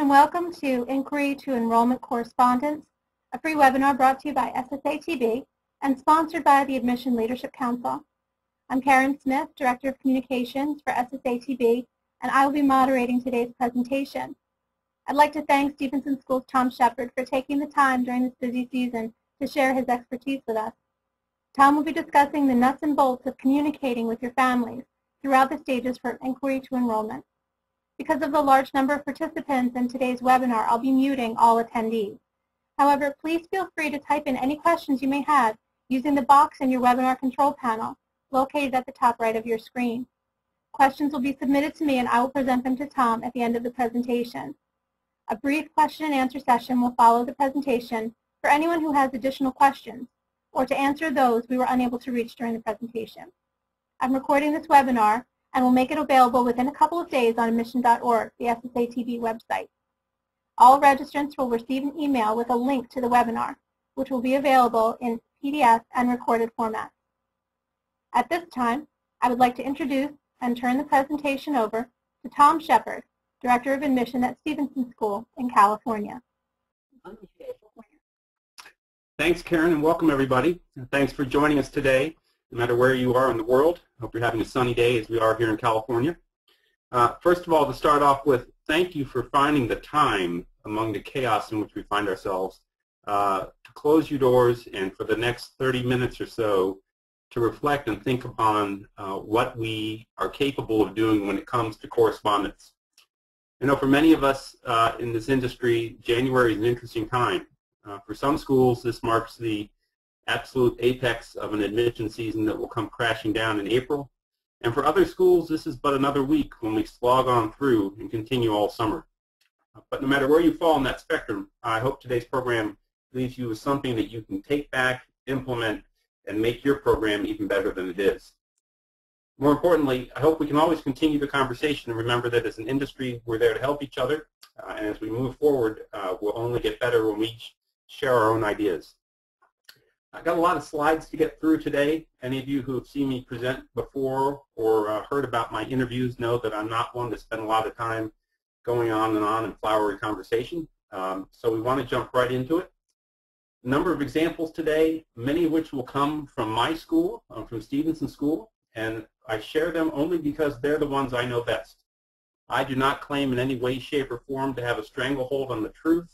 and welcome to Inquiry to Enrollment Correspondence, a free webinar brought to you by SSATB and sponsored by the Admission Leadership Council. I'm Karen Smith, Director of Communications for SSATB, and I will be moderating today's presentation. I'd like to thank Stevenson School's Tom Shepard for taking the time during this busy season to share his expertise with us. Tom will be discussing the nuts and bolts of communicating with your families throughout the stages for Inquiry to Enrollment. Because of the large number of participants in today's webinar, I'll be muting all attendees. However, please feel free to type in any questions you may have using the box in your webinar control panel located at the top right of your screen. Questions will be submitted to me and I will present them to Tom at the end of the presentation. A brief question and answer session will follow the presentation for anyone who has additional questions or to answer those we were unable to reach during the presentation. I'm recording this webinar and will make it available within a couple of days on admission.org, the SSATB website. All registrants will receive an email with a link to the webinar, which will be available in PDF and recorded format. At this time, I would like to introduce and turn the presentation over to Tom Shepard, Director of Admission at Stevenson School in California. Thanks, Karen, and welcome everybody. Thanks for joining us today, no matter where you are in the world. I hope you're having a sunny day as we are here in California. First of all, to start off with, thank you for finding the time among the chaos in which we find ourselves to close your doors and for the next 30 minutes or so to reflect and think upon what we are capable of doing when it comes to correspondence. You know, for many of us in this industry, January is an interesting time. For some schools, this marks the absolute apex of an admission season that will come crashing down in April. And for other schools, this is but another week when we slog on through and continue all summer. But no matter where you fall in that spectrum, I hope today's program leaves you with something that you can take back, implement, and make your program even better than it is. More importantly, I hope we can always continue the conversation and remember that as an industry, we're there to help each other. And as we move forward, we'll only get better when we share our own ideas. I've got a lot of slides to get through today. Any of you who have seen me present before or heard about my interviews know that I'm not one to spend a lot of time going on in flowery conversation. So we want to jump right into it. A number of examples today, many of which will come from my school, from Stevenson School, and I share them only because they're the ones I know best. I do not claim in any way, shape, or form to have a stranglehold on the truth.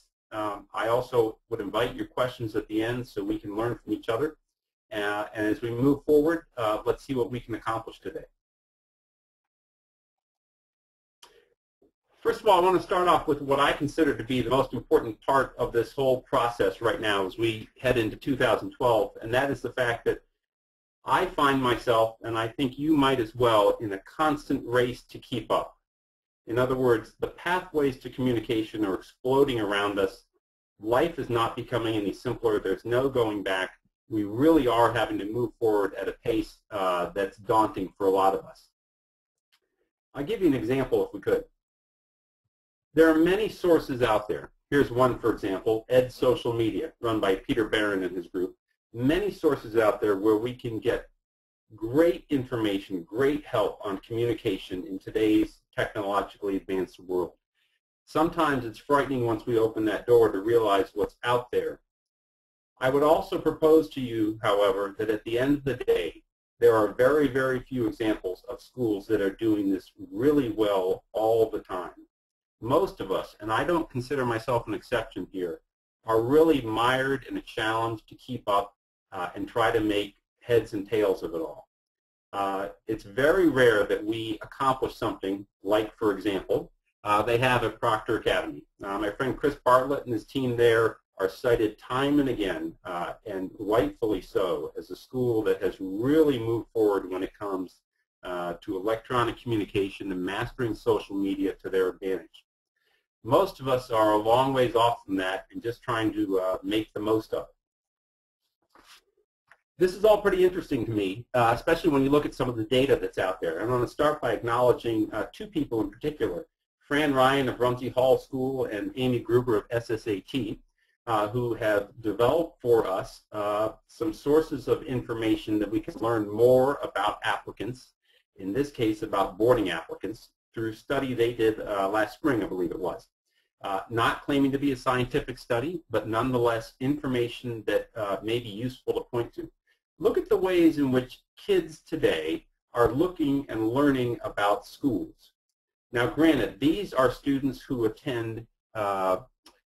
I also would invite your questions at the end so we can learn from each other. And as we move forward, let's see what we can accomplish today. First of all, I want to start off with what I consider to be the most important part of this whole process right now as we head into 2012, and that is the fact that I find myself, and I think you might as well, in a constant race to keep up. In other words, the pathways to communication are exploding around us. Life is not becoming any simpler. There's no going back. We really are having to move forward at a pace that's daunting for a lot of us. I'll give you an example if we could. There are many sources out there. Here's one, for example, Ed Social Media, run by Peter Barron and his group. Many sources out there where we can get great information, great help on communication in today's technologically advanced world. Sometimes it's frightening once we open that door to realize what's out there. I would also propose to you, however, that at the end of the day, there are very, very few examples of schools that are doing this really well all the time. Most of us, and I don't consider myself an exception here, are really mired in a challenge to keep up and try to make heads and tails of it all. It's very rare that we accomplish something like, for example, they have at Proctor Academy. My friend Chris Bartlett and his team there are cited time and again, and rightfully so, as a school that has really moved forward when it comes to electronic communication and mastering social media to their advantage. Most of us are a long ways off from that and just trying to make the most of it. This is all pretty interesting to me, especially when you look at some of the data that's out there. I'm going to start by acknowledging two people in particular, Fran Ryan of Rumsey Hall School and Amy Gruber of SSAT, who have developed for us some sources of information that we can learn more about applicants, in this case about boarding applicants, through a study they did last spring, I believe it was. Not claiming to be a scientific study, but nonetheless information that may be useful to point to. Look at the ways in which kids today are looking and learning about schools. Now granted, these are students who attend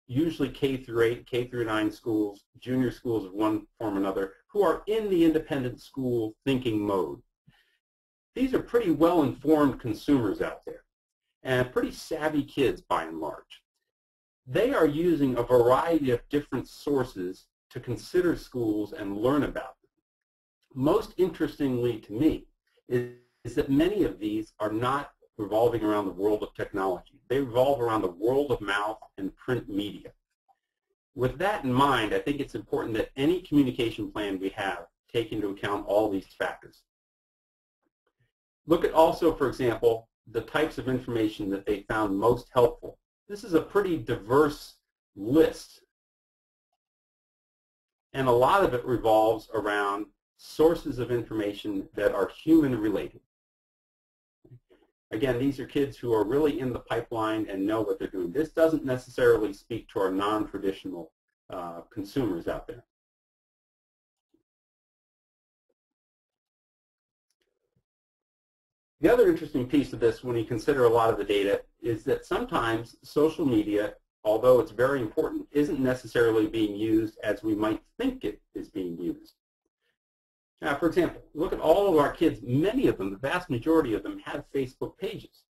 usually K through 8, K through 9 schools, junior schools of one form or another, who are in the independent school thinking mode. These are pretty well-informed consumers out there, and pretty savvy kids by and large. They are using a variety of different sources to consider schools and learn about them. Most interestingly to me is that many of these are not revolving around the world of technology. They revolve around the world of mouth and print media. With that in mind, I think it's important that any communication plan we have take into account all these factors. Look at also, for example, the types of information that they found most helpful. This is a pretty diverse list, and a lot of it revolves around sources of information that are human related. Again, these are kids who are really in the pipeline and know what they're doing. This doesn't necessarily speak to our non-traditional consumers out there. The other interesting piece of this when you consider a lot of the data is that sometimes social media, although it's very important, isn't necessarily being used as we might think it is being used. Now, for example, look at all of our kids. Many of them, the vast majority of them, have Facebook pages.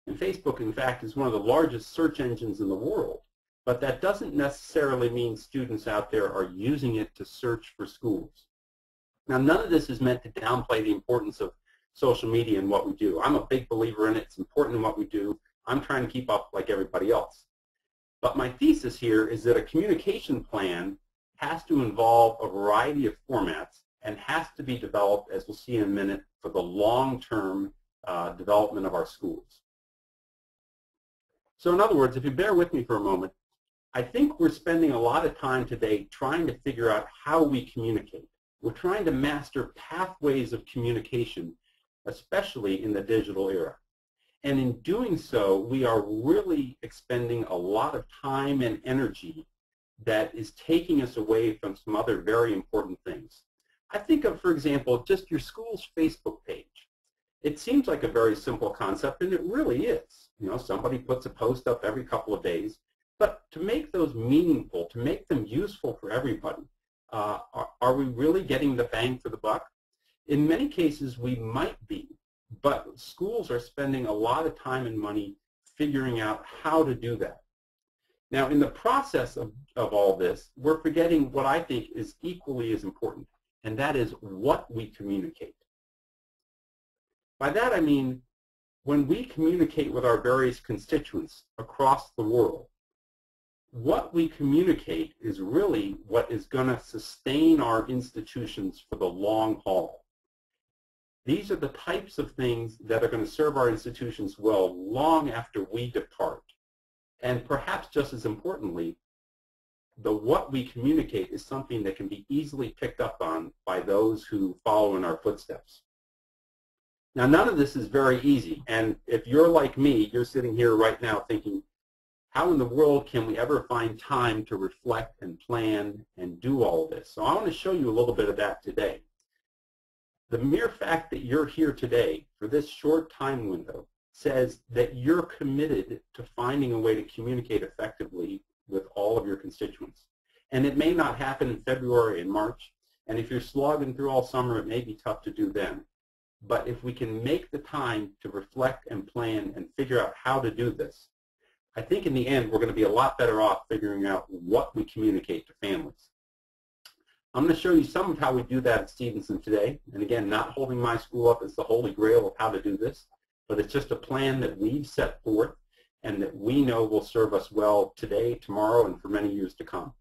And Facebook, in fact, is one of the largest search engines in the world. But that doesn't necessarily mean students out there are using it to search for schools. Now, none of this is meant to downplay the importance of social media and what we do. I'm a big believer in it. It's important in what we do. I'm trying to keep up like everybody else. But my thesis here is that a communication plan has to involve a variety of formats and has to be developed, as we'll see in a minute, for the long-term development of our schools. So in other words, if you bear with me for a moment, I think we're spending a lot of time today trying to figure out how we communicate. We're trying to master pathways of communication, especially in the digital era. And in doing so, we are really expending a lot of time and energy that is taking us away from some other very important things. I think of, for example, just your school's Facebook page. It seems like a very simple concept, and it really is. You know, somebody puts a post up every couple of days. But to make those meaningful, to make them useful for everybody, are we really getting the bang for the buck? In many cases, we might be, but schools are spending a lot of time and money figuring out how to do that. Now, in the process of all this, we're forgetting what I think is equally as important, and that is what we communicate. By that I mean, when we communicate with our various constituents across the world, what we communicate is really what is going to sustain our institutions for the long haul. These are the types of things that are going to serve our institutions well long after we depart. And perhaps just as importantly, the what we communicate is something that can be easily picked up on by those who follow in our footsteps. Now, none of this is very easy, and if you're like me, you're sitting here right now thinking, how in the world can we ever find time to reflect and plan and do all of this? So I want to show you a little bit of that today. The mere fact that you're here today for this short time window says that you're committed to finding a way to communicate effectively with all of your constituents. And it may not happen in February and March, and if you're slogging through all summer, it may be tough to do then. But if we can make the time to reflect and plan and figure out how to do this, I think in the end we're going to be a lot better off figuring out what we communicate to families. I'm going to show you some of how we do that at Stevenson today. And again, not holding my school up as the holy grail of how to do this, but it's just a plan that we've set forth and that we know will serve us well today, tomorrow, and for many years to come.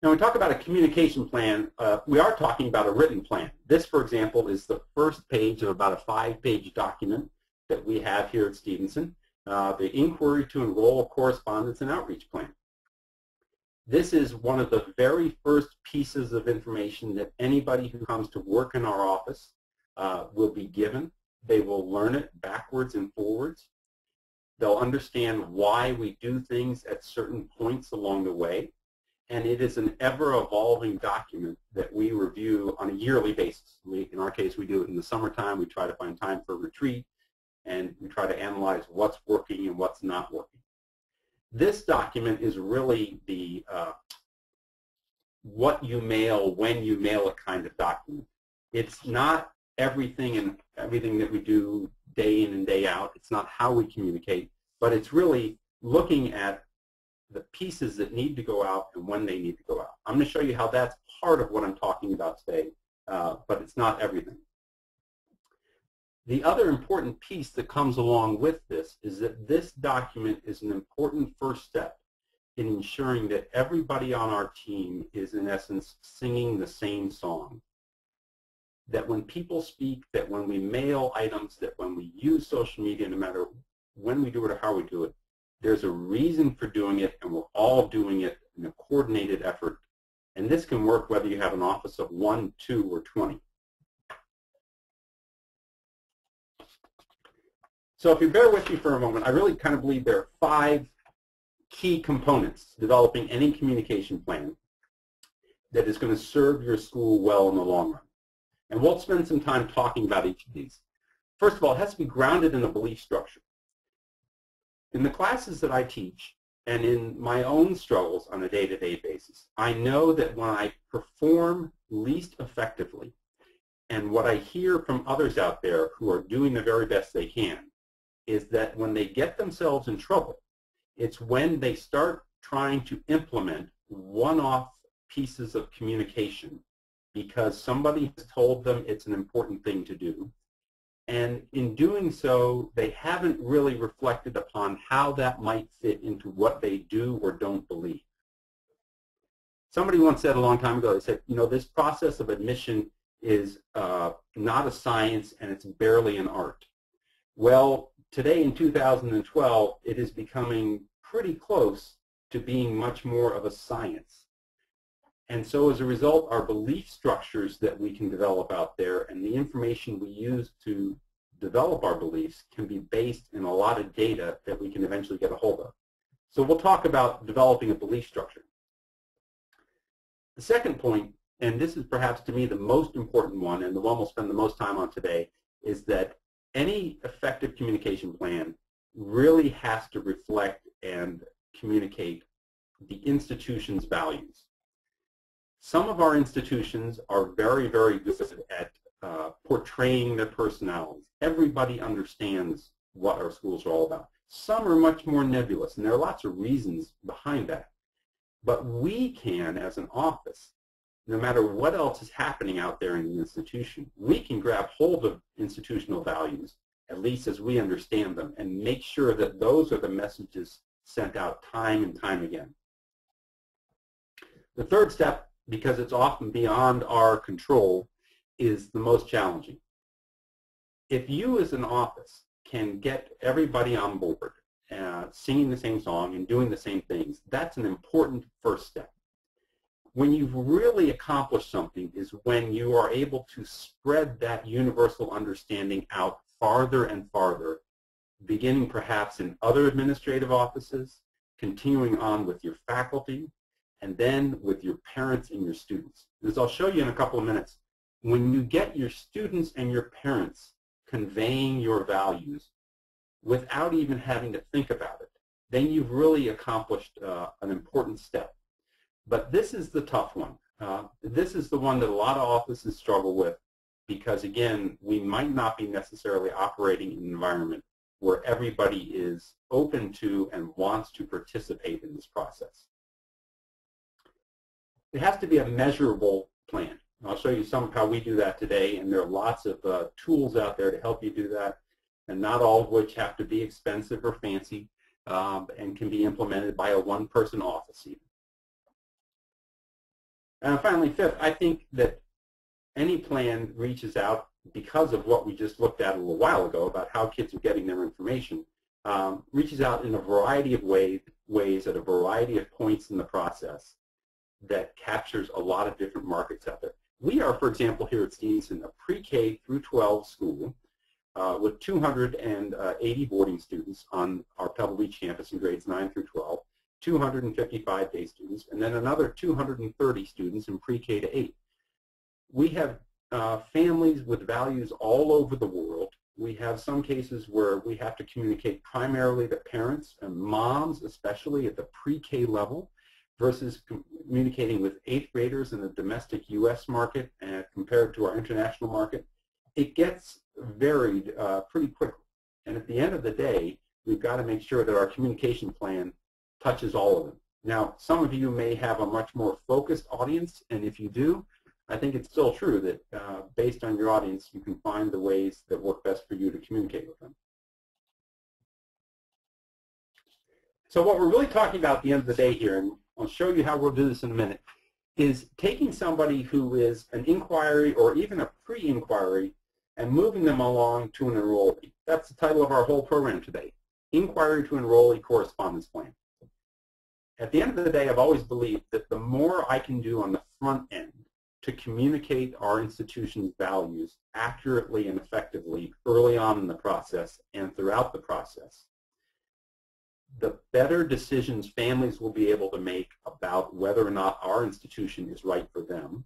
Now, when we talk about a communication plan, we are talking about a written plan. This, for example, is the first page of about a 5-page document that we have here at Stevenson, the Inquiry to Enroll, Correspondence, and Outreach Plan. This is one of the very first pieces of information that anybody who comes to work in our office will be given. They will learn it backwards and forwards. They'll understand why we do things at certain points along the way. And it is an ever-evolving document that we review on a yearly basis. In our case, we do it in the summertime. We try to find time for a retreat, and we try to analyze what's working and what's not working. This document is really the what you mail, when you mail it kind of document. It's not everything that we do day in and day out. It's not how we communicate, but it's really looking at the pieces that need to go out and when they need to go out. I'm going to show you how that's part of what I'm talking about today, but it's not everything. The other important piece that comes along with this is that this document is an important first step in ensuring that everybody on our team is, in essence, singing the same song. That when people speak, that when we mail items, that when we use social media, no matter when we do it or how we do it, there's a reason for doing it, and we're all doing it in a coordinated effort. And this can work whether you have an office of 1, 2, or 20. So if you bear with me for a moment, I really kind of believe there are 5 key components to developing any communication plan that is going to serve your school well in the long run. And we'll spend some time talking about each of these. First of all, it has to be grounded in a belief structure. In the classes that I teach, and in my own struggles on a day-to-day basis, I know that when I perform least effectively, and what I hear from others out there who are doing the very best they can, is that when they get themselves in trouble, it's when they start trying to implement one-off pieces of communication because somebody has told them it's an important thing to do. And in doing so, they haven't really reflected upon how that might fit into what they do or don't believe. Somebody once said a long time ago, they said, you know, this process of admission is not a science and it's barely an art. Well, today in 2012, it is becoming pretty close to being much more of a science. And so as a result, our belief structures that we can develop out there and the information we use to develop our beliefs can be based in a lot of data that we can eventually get a hold of. So we'll talk about developing a belief structure. The second point, and this is perhaps to me the most important one and the one we'll spend the most time on today, is that any effective communication plan really has to reflect and communicate the institution's values. Some of our institutions are very, very good at portraying their personalities. Everybody understands what our schools are all about. Some are much more nebulous, and there are lots of reasons behind that. But we can, as an office, no matter what else is happening out there in the institution, we can grab hold of institutional values, at least as we understand them, and make sure that those are the messages sent out time and time again. The third step, because it's often beyond our control, is the most challenging. If you as an office can get everybody on board singing the same song and doing the same things, that's an important first step. When you've really accomplished something is when you are able to spread that universal understanding out farther and farther, beginning perhaps in other administrative offices, continuing on with your faculty, and then with your parents and your students. As I'll show you in a couple of minutes, when you get your students and your parents conveying your values without even having to think about it, then you've really accomplished an important step. But this is the tough one. This is the one that a lot of offices struggle with because, again, we might not be necessarily operating in an environment where everybody is open to and wants to participate in this process. It has to be a measurable plan. I'll show you some of how we do that today, and there are lots of tools out there to help you do that, and not all of which have to be expensive or fancy and can be implemented by a one-person office even. And finally, fifth, I think that any plan reaches out because of what we just looked at a little while ago about how kids are getting their information, reaches out in a variety of ways at a variety of points in the process that captures a lot of different markets out there. We are, for example, here at Stevenson, a pre-K through 12 school with 280 boarding students on our Pebble Beach campus in grades 9 through 12, 255 day students, and then another 230 students in pre-K to 8. We have families with values all over the world. We have some cases where we have to communicate primarily to parents and moms, especially at the pre-K level, versus communicating with 8th graders in the domestic U.S. market and compared to our international market. It gets varied pretty quickly. And at the end of the day, we've got to make sure that our communication plan touches all of them. Now, some of you may have a much more focused audience, and if you do, I think it's still true that based on your audience, you can find the ways that work best for you to communicate with them. So what we're really talking about at the end of the day here, and I'll show you how we'll do this in a minute, is taking somebody who is an inquiry or even a pre-inquiry and moving them along to an enrollee. That's the title of our whole program today, Inquiry to Enrollee Correspondence Plan. At the end of the day, I've always believed that the more I can do on the front end to communicate our institution's values accurately and effectively early on in the process and throughout the process, the better decisions families will be able to make about whether or not our institution is right for them.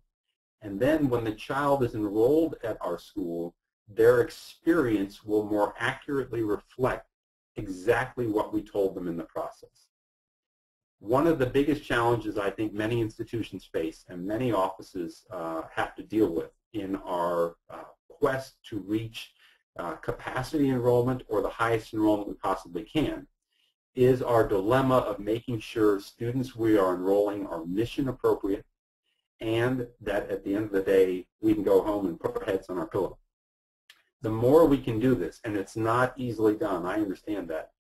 And then when the child is enrolled at our school, their experience will more accurately reflect exactly what we told them in the process. One of the biggest challenges I think many institutions face and many offices have to deal with in our quest to reach capacity enrollment or the highest enrollment we possibly can is our dilemma of making sure students we are enrolling are mission appropriate and that at the end of the day we can go home and put our heads on our pillow. The more we can do this, and it's not easily done, I understand that,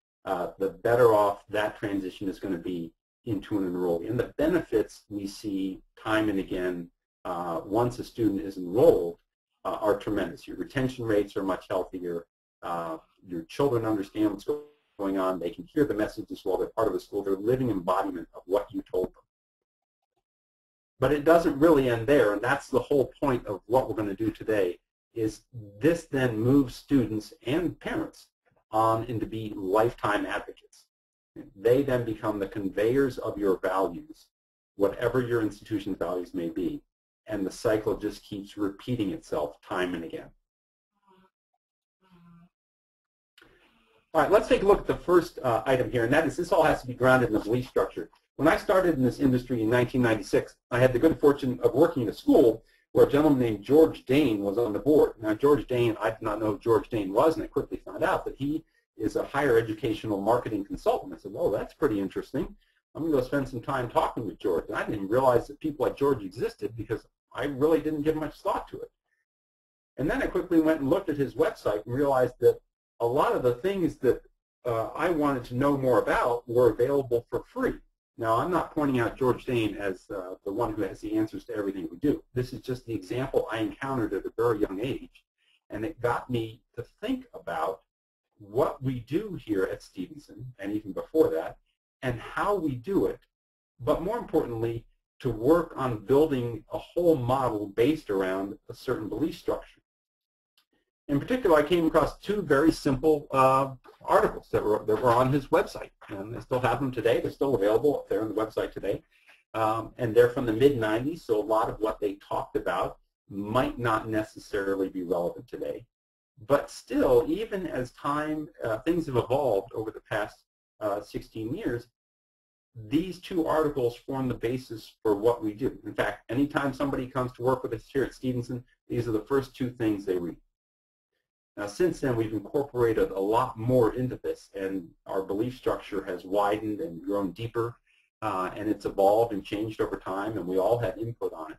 the better off that transition is going to be into an enrollee. And the benefits we see time and again once a student is enrolled are tremendous. Your retention rates are much healthier. Your children understand what's going on. They can hear the messages while they're part of the school. They're living embodiment of what you told them. But it doesn't really end there, and that's the whole point of what we're going to do today, is this then moves students and parents on into being lifetime advocates. They then become the conveyors of your values, whatever your institution's values may be, and the cycle just keeps repeating itself time and again. All right, let's take a look at the first item here, and that is this all has to be grounded in the belief structure. When I started in this industry in 1996, I had the good fortune of working in a school where a gentleman named George Dane was on the board. Now, George Dane, I did not know who George Dane was, and I quickly found out that he is a higher educational marketing consultant. I said, well, that's pretty interesting. I'm going to go spend some time talking with George. And I didn't even realize that people like George existed because I really didn't give much thought to it. And then I quickly went and looked at his website and realized that a lot of the things that I wanted to know more about were available for free. Now, I'm not pointing out George Dane as the one who has the answers to everything we do. This is just the example I encountered at a very young age, and it got me to think about what we do here at Stevenson, and even before that, and how we do it, but more importantly, to work on building a whole model based around a certain belief structure. In particular, I came across two very simple articles that were on his website, and I still have them today. They're still available up there on the website today, and they're from the mid-'90s, so a lot of what they talked about might not necessarily be relevant today. But still, even as things have evolved over the past 16 years, these two articles form the basis for what we do. In fact, anytime somebody comes to work with us here at Stevenson, these are the first two things they read. Now, since then, we've incorporated a lot more into this, and our belief structure has widened and grown deeper, and it's evolved and changed over time, and we all have input on it.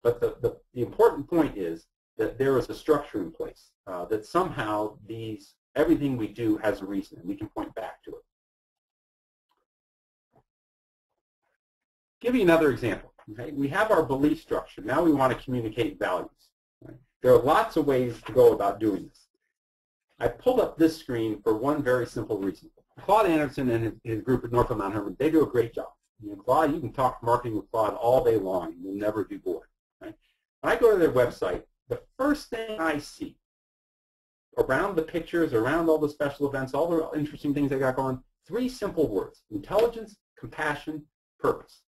But the important point is that there is a structure in place, that somehow everything we do has a reason, and we can point back to it. Give you another example. Okay? We have our belief structure. Now we want to communicate values. Right? There are lots of ways to go about doing this. I pulled up this screen for one very simple reason. Claude Anderson and his group at Northfield Mount Hermon, they do a great job. Claude, you can talk marketing with Claude all day long, and you'll never be bored. Right? When I go to their website, the first thing I see around the pictures, around all the special events, all the interesting things they got going, 3 simple words: intelligence, compassion, purpose.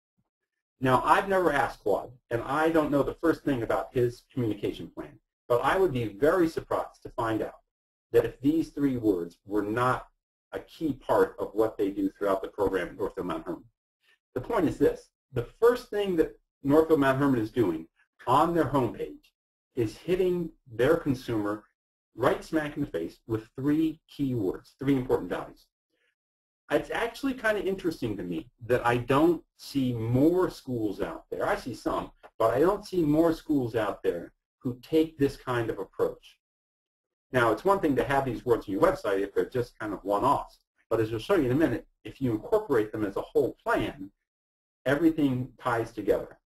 Now, I've never asked Claude, and I don't know the first thing about his communication plan, but I would be very surprised to find out that if these 3 words were not a key part of what they do throughout the program at Northfield Mount Hermon. The point is this: the first thing that Northfield Mount Hermon is doing on their homepage is hitting their consumer right smack in the face with 3 key words, 3 important values. It's actually kind of interesting to me that I don't see more schools out there. I see some, but I don't see more schools out there who take this kind of approach. Now, it's one thing to have these words on your website if they're just kind of one-offs, but as I'll show you in a minute, if you incorporate them as a whole plan, everything ties together.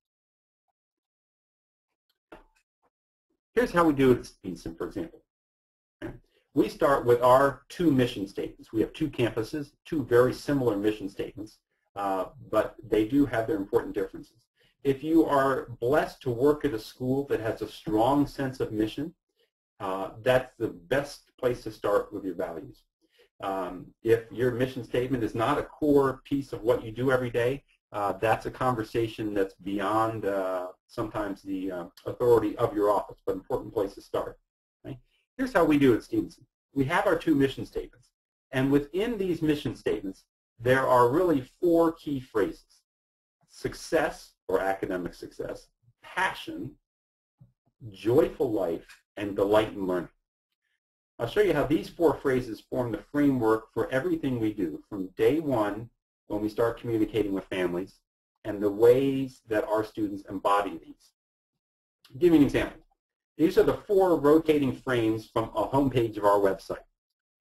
Here's how we do it at Stevenson, for example. Okay? We start with our 2 mission statements. We have 2 campuses, 2 very similar mission statements, but they do have their important differences. If you are blessed to work at a school that has a strong sense of mission, that's the best place to start with your values. If your mission statement is not a core piece of what you do every day, that's a conversation that's beyond sometimes the authority of your office, but an important place to start. Right? Here's how we do it at Stevenson. We have our 2 mission statements, and within these mission statements, there are really 4 key phrases: success, or academic success, passion, joyful life, and delight in learning. I'll show you how these 4 phrases form the framework for everything we do from day 1 when we start communicating with families and the ways that our students embody these. I'll give you an example. These are the 4 rotating frames from a homepage of our website.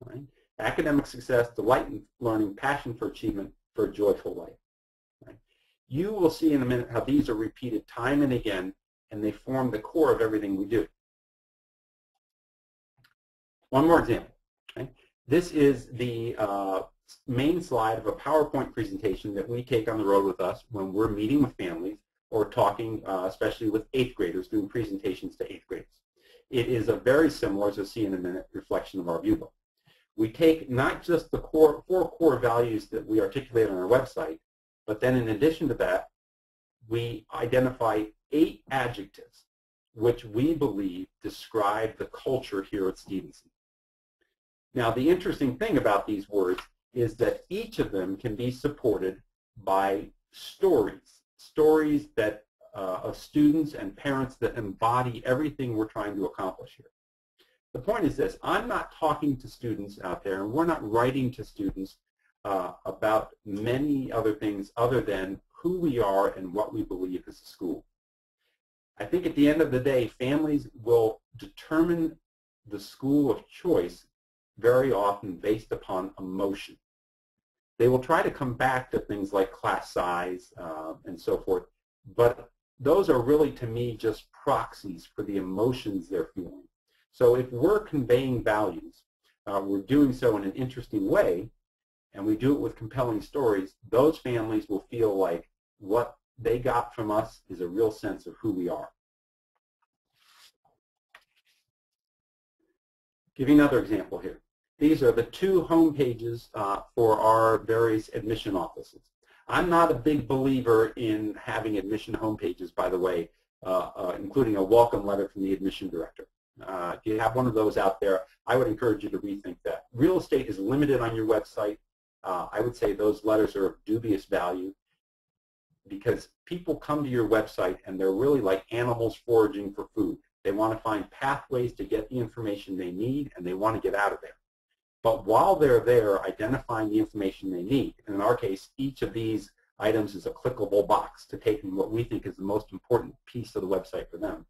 Right? Academic success, delight in learning, passion for achievement, for a joyful life. Right? You will see in a minute how these are repeated time and again, and they form the core of everything we do. One more example. Okay? This is the main slide of a PowerPoint presentation that we take on the road with us when we're meeting with families or talking, especially with 8th graders, doing presentations to 8th graders. It is a very similar, as you'll see in a minute, reflection of our viewbook. We take not just the 4 core values that we articulate on our website, but then in addition to that, we identify 8 adjectives which we believe describe the culture here at Stevenson. Now, the interesting thing about these words is that each of them can be supported by stories that of students and parents that embody everything we're trying to accomplish here. The point is this: I'm not talking to students out there, and we're not writing to students about many other things other than who we are and what we believe as a school. I think at the end of the day, families will determine the school of choice very often based upon emotion. They will try to come back to things like class size and so forth, but those are really, to me, just proxies for the emotions they're feeling. So if we're conveying values, we're doing so in an interesting way, and we do it with compelling stories, those families will feel like what they got from us is a real sense of who we are. Give you another example here. These are the 2 home pages for our various admission offices. I'm not a big believer in having admission home pages, by the way, including a welcome letter from the admission director. If you have one of those out there, I would encourage you to rethink that. Real estate is limited on your website. I would say those letters are of dubious value because people come to your website and they're really like animals foraging for food. They want to find pathways to get the information they need, and they want to get out of there. But while they're there identifying the information they need, and in our case, each of these items is a clickable box to take in what we think is the most important piece of the website for them.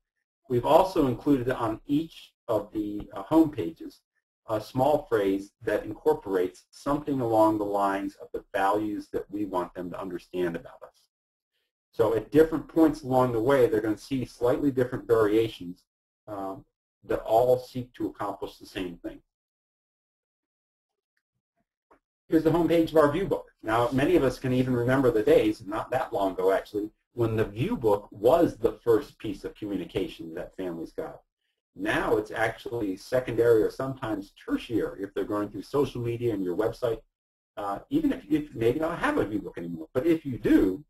We've also included on each of the home pages a small phrase that incorporates something along the lines of the values that we want them to understand about us. So at different points along the way, they're going to see slightly different variations that all seek to accomplish the same thing. Here's the homepage of our view book. Now, many of us can even remember the days, not that long ago actually, when the view book was the first piece of communication that families got. Now it's actually secondary or sometimes tertiary if they're going through social media and your website. Even if you maybe not have a viewbook anymore, but if you do,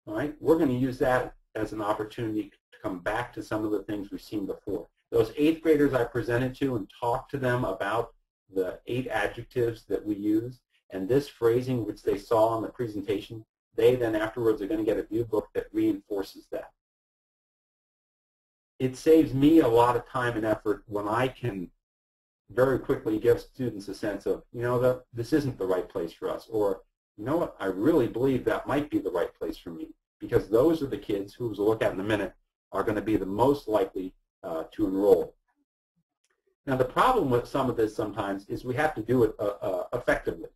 all right, we're going to use that as an opportunity to come back to some of the things we've seen before. Those 8th graders I presented to and talked to them about the 8 adjectives that we use and this phrasing which they saw in the presentation, they then afterwards are going to get a viewbook that reinforces that. It saves me a lot of time and effort when I can very quickly give students a sense of, you know, that this isn't the right place for us, or, you know what, I really believe that might be the right place for me, because those are the kids who, as we'll look at in a minute, are going to be the most likely to enroll. Now, the problem with some of this sometimes is we have to do it effectively.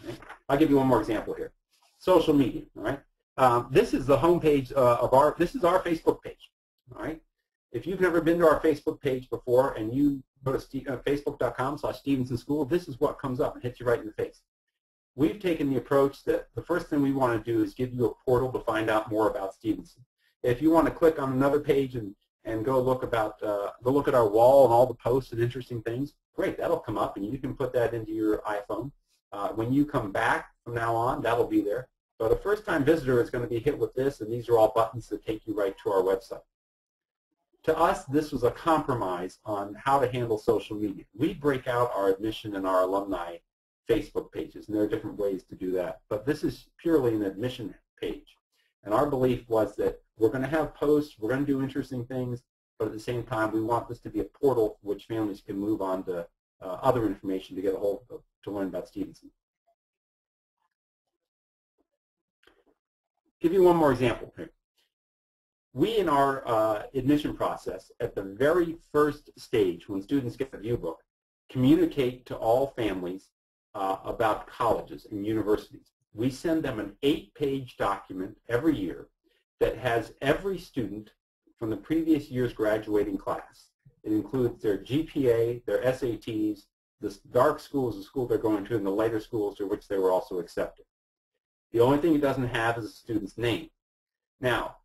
Okay? I'll give you one more example here. Social media, all right? This is the homepage of this is our Facebook page, all right? If you've never been to our Facebook page before and you go to facebook.com/Stevenson School, this is what comes up and hits you right in the face. We've taken the approach that the first thing we want to do is give you a portal to find out more about Stevenson. If you want to click on another page and go look at our wall and all the posts and interesting things, great, that'll come up and you can put that into your iPhone. When you come back from now on, that'll be there. But a first-time visitor is going to be hit with this, and these are all buttons that take you right to our website. To us, this was a compromise on how to handle social media. We break out our admission and our alumni Facebook pages, and there are different ways to do that. But this is purely an admission page. And our belief was that we're going to have posts, we're going to do interesting things, but at the same time, we want this to be a portal which families can move on to other information to get a hold of, to learn about Stevenson. Give you one more example here. We, in our admission process, at the very first stage, when students get the viewbook, communicate to all families about colleges and universities. We send them an 8-page document every year that has every student from the previous year's graduating class. It includes their GPA, their SATs, the dark school is the school they're going to, and the lighter schools to which they were also accepted. The only thing it doesn't have is a student's name. Now,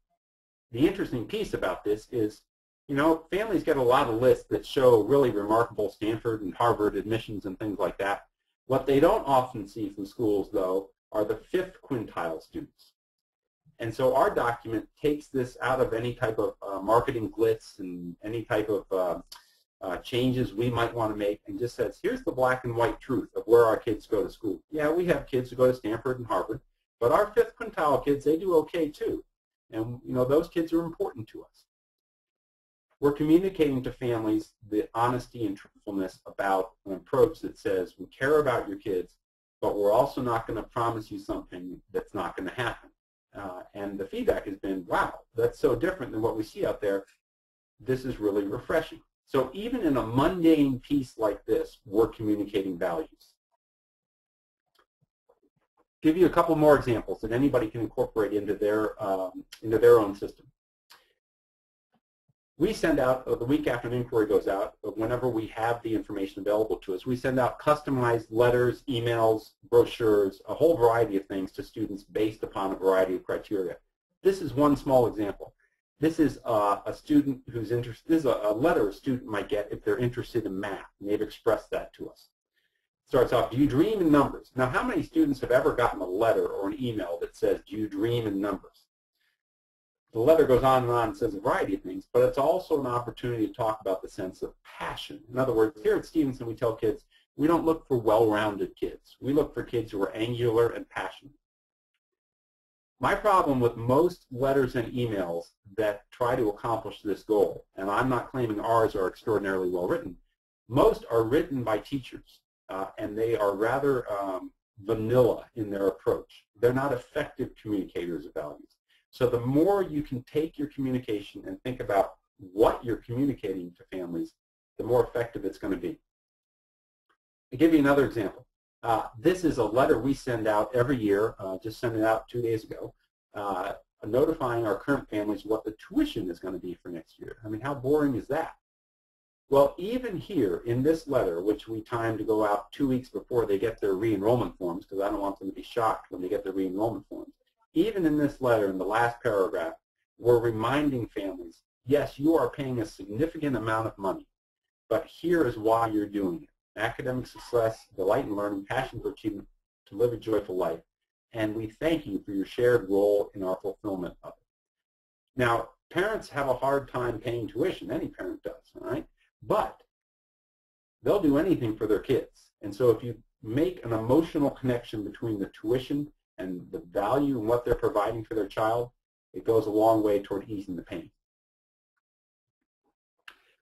the interesting piece about this is, you know, families get a lot of lists that show really remarkable Stanford and Harvard admissions and things like that. What they don't often see from schools, though, are the 5th quintile students. And so our document takes this out of any type of marketing glitz and any type of changes we might want to make, and just says, here's the black and white truth of where our kids go to school. Yeah, we have kids who go to Stanford and Harvard, but our 5th quintile kids, they do okay too. And, you know, those kids are important to us. We're communicating to families the honesty and truthfulness about an approach that says we care about your kids, but we're also not going to promise you something that's not going to happen. And the feedback has been, wow, that's so different than what we see out there. This is really refreshing. So even in a mundane piece like this, we're communicating values. Give you a couple more examples that anybody can incorporate into their own system. We send out, the week after an inquiry goes out, whenever we have the information available to us, we send out customized letters, emails, brochures, a whole variety of things to students based upon a variety of criteria. This is one small example. This is a student who's interested, this is a letter a student might get if they're interested in math, and they've expressed that to us. Starts off, do you dream in numbers? Now, how many students have ever gotten a letter or an email that says, do you dream in numbers? The letter goes on and says a variety of things, but it's also an opportunity to talk about the sense of passion. In other words, here at Stevenson, we tell kids, we don't look for well-rounded kids. We look for kids who are angular and passionate. My problem with most letters and emails that try to accomplish this goal, and I'm not claiming ours are extraordinarily well written, most are written by teachers, and they are rather vanilla in their approach. They're not effective communicators of values. So the more you can take your communication and think about what you're communicating to families, the more effective it's going to be. I'll give you another example. This is a letter we send out every year, just sent it out 2 days ago, notifying our current families what the tuition is going to be for next year. I mean, how boring is that? Well, even here in this letter, which we timed to go out 2 weeks before they get their re-enrollment forms, because I don't want them to be shocked when they get their re-enrollment forms, even in this letter, in the last paragraph, we're reminding families, yes, you are paying a significant amount of money. but here is why you're doing it. Academic success, delight in learning, passion for achievement, to live a joyful life. And we thank you for your shared role in our fulfillment of it. Now, parents have a hard time paying tuition. Any parent does, all right? But they'll do anything for their kids. And so if you make an emotional connection between the tuition and the value and what they're providing for their child, it goes a long way toward easing the pain.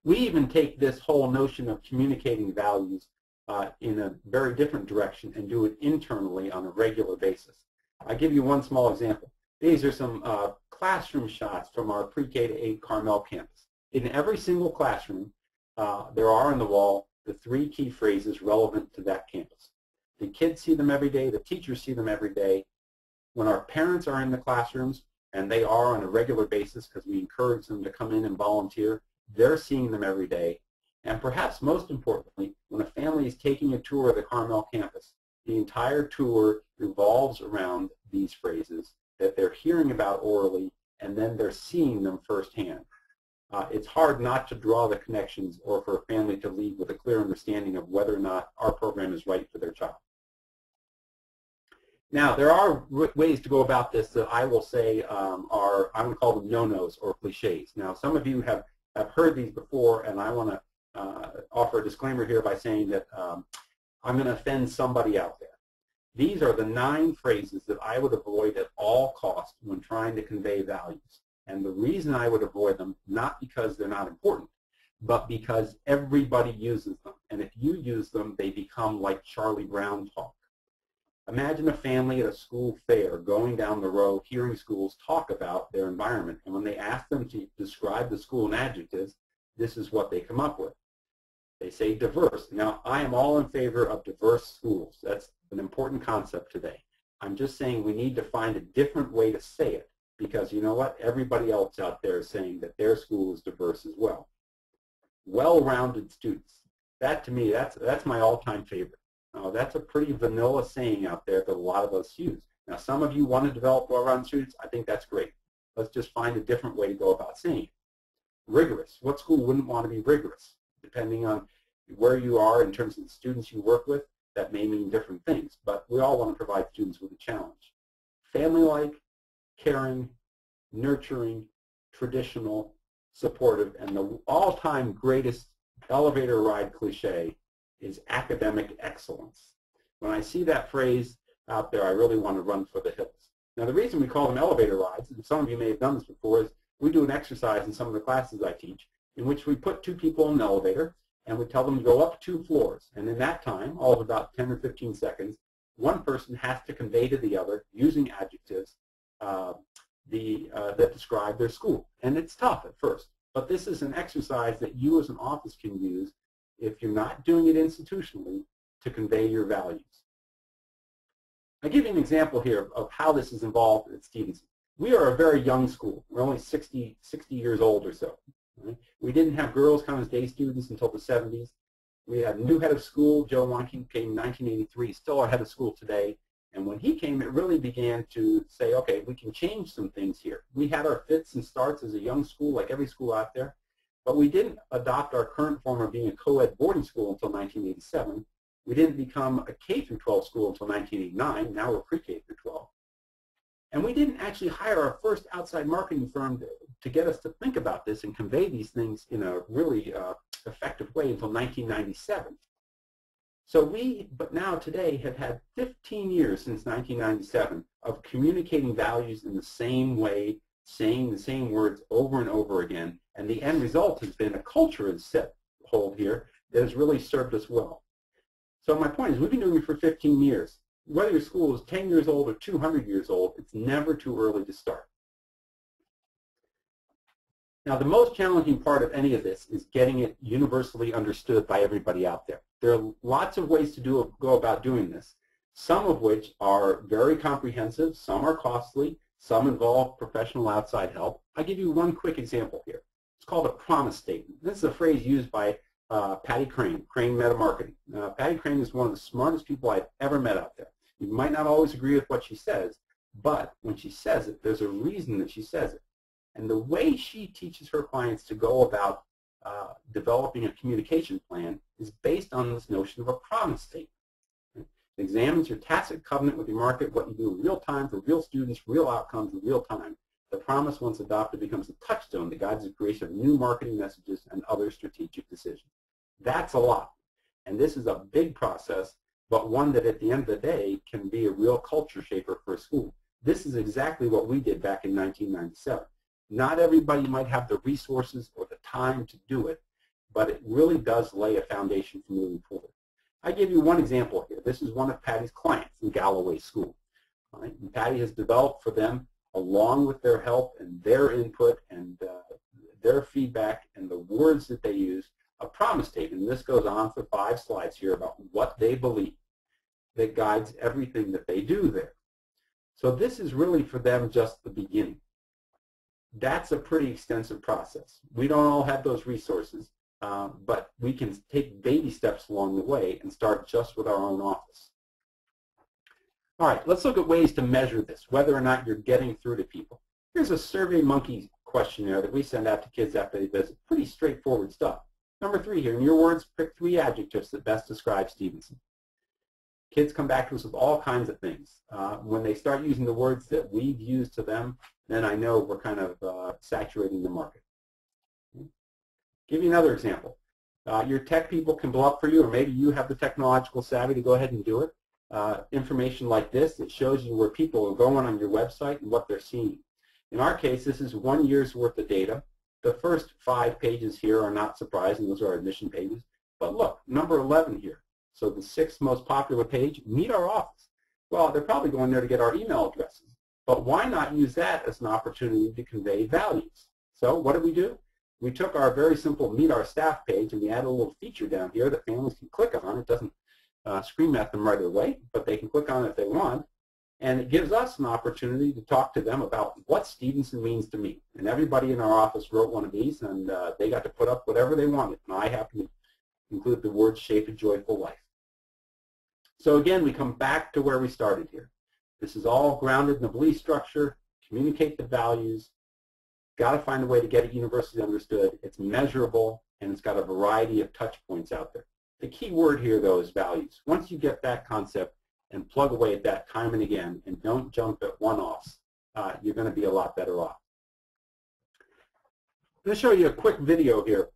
We even take this whole notion of communicating values in a very different direction and do it internally on a regular basis. I'll give you one small example. These are some classroom shots from our pre-K to 8 Carmel campus. In every single classroom, there are on the wall the 3 key phrases relevant to that campus. The kids see them every day. The teachers see them every day. When our parents are in the classrooms, and they are on a regular basis because we encourage them to come in and volunteer, they're seeing them every day. And perhaps most importantly, when a family is taking a tour of the Carmel campus, the entire tour revolves around these phrases that they're hearing about orally, and then they're seeing them firsthand. It's hard not to draw the connections or for a family to leave with a clear understanding of whether or not our program is right for their child. Now, there are ways to go about this that I will say are, I'm going to call them no-nos or cliches. Now, some of you have heard these before, and I want to offer a disclaimer here by saying that I'm going to offend somebody out there. These are the 9 phrases that I would avoid at all costs when trying to convey values. And the reason I would avoid them, not because they're not important, but because everybody uses them. And if you use them, they become like Charlie Brown talk. Imagine a family at a school fair going down the row hearing schools talk about their environment. And when they ask them to describe the school in adjectives, this is what they come up with. They say diverse. Now, I am all in favor of diverse schools. That's an important concept today. I'm just saying we need to find a different way to say it, because you know what? Everybody else out there is saying that their school is diverse as well. Well-rounded students. That, to me, that's my all-time favorite. That's a pretty vanilla saying out there that a lot of us use. Now, some of you want to develop well-rounded students. I think that's great. Let's just find a different way to go about saying it. Rigorous. What school wouldn't want to be rigorous? Depending on where you are in terms of the students you work with, that may mean different things. But we all want to provide students with a challenge. Family-like, caring, nurturing, traditional, supportive, and the all-time greatest elevator ride cliche is academic excellence. When I see that phrase out there, I really want to run for the hills. Now, the reason we call them elevator rides, and some of you may have done this before, is we do an exercise in some of the classes I teach in which we put 2 people in an elevator and we tell them to go up 2 floors. And in that time, all of about 10 or 15 seconds, one person has to convey to the other, using adjectives, that describe their school. And it's tough at first, but this is an exercise that you as an office can use if you're not doing it institutionally to convey your values. I'll give you an example here of how this is involved at Stevenson. We are a very young school. We're only 60 years old or so. Right? We didn't have girls come as day students until the 70s. We had a new head of school, Joe Wonke, came in 1983, still our head of school today. And when he came, it really began to say, okay, we can change some things here. We had our fits and starts as a young school, like every school out there, but we didn't adopt our current form of being a co-ed boarding school until 1987. We didn't become a K through 12 school until 1989. Now we're pre-K through 12. And we didn't actually hire our first outside marketing firm to get us to think about this and convey these things in a really effective way until 1997. So but now today have had 15 years since 1997 of communicating values in the same way, saying the same words over and over again, and the end result has been a culture is set hold here that has really served us well. So my point is, we've been doing it for 15 years. Whether your school is 10 years old or 200 years old, it's never too early to start. Now, the most challenging part of any of this is getting it universally understood by everybody out there. There are lots of ways to go about doing this, some of which are very comprehensive, some are costly, some involve professional outside help. I'll give you one quick example here. It's called a promise statement. This is a phrase used by Patty Crane, Crane Meta Marketing. Patty Crane is one of the smartest people I've ever met out there. You might not always agree with what she says, but when she says it, there's a reason that she says it. And the way she teaches her clients to go about developing a communication plan is based on this notion of a promise statement. It examines your tacit covenant with your market, what you do in real time for real students, real outcomes in real time. The promise, once adopted, becomes a touchstone that guides the creation of new marketing messages and other strategic decisions. That's a lot. And this is a big process, but one that at the end of the day can be a real culture shaper for a school. This is exactly what we did back in 1997. Not everybody might have the resources or the time to do it, but it really does lay a foundation for moving forward. I give you one example here. This is one of Patty's clients in Galloway School. Right? And Patty has developed for them, along with their help and their input and their feedback and the words that they use, a promise statement. And this goes on for 5 slides here about what they believe that guides everything that they do there. So this is really for them just the beginning. That's a pretty extensive process. We don't all have those resources, but we can take baby steps along the way and start just with our own office. All right, let's look at ways to measure this, whether or not you're getting through to people. Here's a SurveyMonkey questionnaire that we send out to kids after they visit. Pretty straightforward stuff. Number 3 here, in your words, pick 3 adjectives that best describe Stevenson. Kids come back to us with all kinds of things. When they start using the words that we've used to them, then I know we're kind of saturating the market. Give you another example. Your tech people can blow up for you, or maybe you have the technological savvy to go ahead and do it. Information like this that shows you where people are going on your website and what they're seeing. In our case, this is 1 year's worth of data. The first 5 pages here are not surprising. Those are our admission pages. But look, number 11 here. So the 6th most popular page, meet our office. Well, they're probably going there to get our email addresses. But why not use that as an opportunity to convey values? So what did we do? We took our very simple meet our staff page and we added a little feature down here that families can click on. It doesn't scream at them right away, but they can click on it if they want. And it gives us an opportunity to talk to them about what Stevenson means to me. And everybody in our office wrote one of these, and they got to put up whatever they wanted. And I happen to include the words shape a joyful life. So again, we come back to where we started here. This is all grounded in the belief structure, communicate the values, got to find a way to get it universally understood. It's measurable, and it's got a variety of touch points out there. The key word here, though, is values. Once you get that concept and plug away at that time and again, and don't jump at one-offs, you're going to be a lot better off. I'm going to show you a quick video here,